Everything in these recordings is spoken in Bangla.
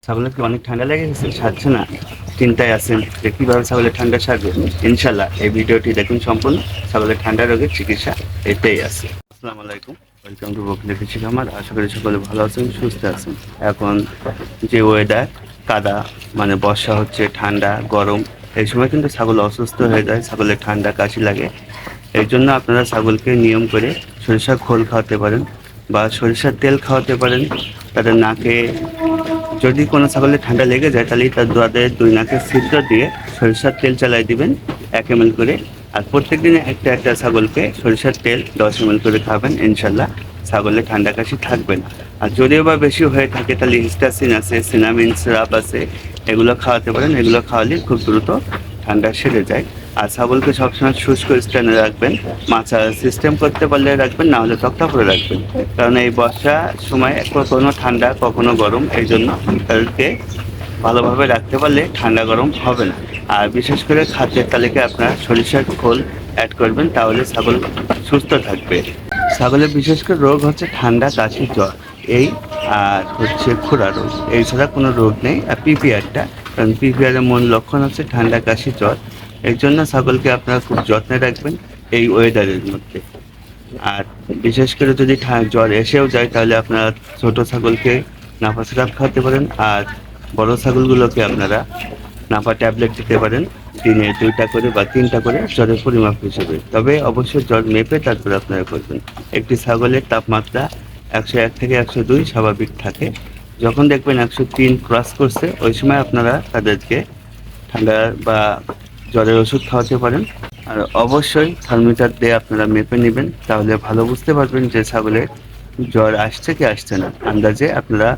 ছাগলের কি অনেক ঠান্ডা লেগে গেছে, সারছে না, চিন্তায় আছেন যে কীভাবে ছাগলের ঠান্ডা সারবে? ইনশাল্লাহ এই ভিডিওটি দেখুন সম্পূর্ণ। ছাগলের ঠান্ডা রোগের চিকিৎসা এটাই আছে। আসসালামু আলাইকুম, ওয়েলকাম টু বকলি কৃষি খামার। আশা করি সকলে ভালো আছেন, সুস্থ আছেন। এখন যে ওয়েদার কাদা, মানে বর্ষা হচ্ছে, ঠান্ডা গরম, এই সময় কিন্তু ছাগল অসুস্থ হয়ে যায়, ছাগলের ঠান্ডা কাশি লাগে। এই জন্য আপনারা ছাগলকে নিয়ম করে সরিষার খোল খাওয়াতে পারেন বা সরিষার তেল খাওয়াতে পারেন। তাদের নাকে যদি কোনো ছাগলের ঠান্ডা লেগে যায় তাহলে তার তাদের দুই নাকে ছিদ্র দিয়ে সরিষার তেল চালাই দিবেন 1 ml করে। আর প্রত্যেক দিনে একটা একটা ছাগলকে সরিষার তেল 10 ml করে খাবেন, ইনশাল্লাহ ছাগলের ঠান্ডা কাশি থাকবে না। আর যদিও বা বেশি হয়ে থাকে তাহলে হিস্টাসিন আছে, সিনামিন সিরাপ আছে, এগুলো খাওয়াতে পারেন। এগুলো খাওয়ালে খুব দ্রুত ঠান্ডা সেরে যায়। আর ছাগলকে সবসময় শুষ্ক স্থানে রাখবেন, মাছা সিস্টেম করতে পারলে রাখবেন, না হলে তক্তা করে রাখবেন। কারণ এই বর্ষার সময় কখনো ঠান্ডা কখনো গরম, এই জন্য তাদেরকে ভালোভাবে রাখতে পারলে ঠান্ডা গরম হবে না। আর বিশেষ করে খাদ্যের তালিকায় আপনার সরিষার খোল অ্যাড করবেন, তাহলে ছাগল সুস্থ থাকবে। ছাগলের বিশেষ করে রোগ হচ্ছে ঠান্ডা, কাশি, জ্বর, এই আর হচ্ছে খুরা রোগ, এই ছাড়া কোনো রোগ নেই। আর পিপিআরটা, কারণ পিপিআরের মূল লক্ষণ হচ্ছে ঠান্ডা, কাশি, জ্বর। এই জন্য ছাগলকে আপনারা খুব যত্নে রাখবেন এই ওয়েদারের মধ্যে। আর বিশেষ করে যদি জ্বর এসেও যায় তাহলে আপনারা ছোট ছাগলকে নাফা সিরাপ খাওয়াতে পারেন। আর বড় ছাগলগুলোকে আপনারা নাফা ট্যাবলেট দিতে পারেন, দিনে 2টা করে বা 3টা করে জ্বরের পরিমাপ হিসেবে। তবে অবশ্যই জ্বর মেপে তারপরে আপনারা করবেন। একটি ছাগলের তাপমাত্রা 101 থেকে 102 স্বাভাবিক থাকে। যখন দেখবেন 103 ক্রস করছে, ওই সময় আপনারা তাদেরকে ঠান্ডা বা জ্বরের ওষুধ খাওয়াতে পারেন। আর অবশ্যই থার্মোমিটার দিয়ে আপনারা মেপে নেবেন, তাহলে ভালো বুঝতে পারবেন যে ছাগলের জ্বর আসছে কি আসছে না। আন্দাজে আপনারা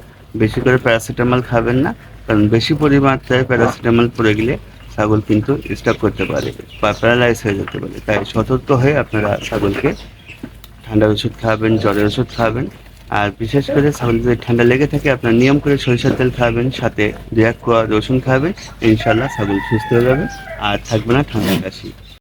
বেশি করে প্যারাসিটামল খাবেন না, কারণ বেশি পরিমাত্রায় প্যারাসিটামল পড়ে গেলে ছাগল কিন্তু স্ট্রোক করতে পারে বা প্যারালাইজ হয়ে যেতে পারে। তাই সতর্ক হয়ে আপনারা ছাগলকে ঠান্ডার ওষুধ খাওয়াবেন, জ্বরের ওষুধ খাওয়াবেন। আর বিশেষ করে ছাগল যদি ঠান্ডা লেগে থাকে আপনার নিয়ম করে সরিষার তেল খাওয়াবেন, সাথে 2-1 কোয়া রসুন খাওয়াবেন, ইনশাল্লাহ ছাগল সুস্থ হয়ে যাবে আর থাকবে না ঠান্ডা কাশি।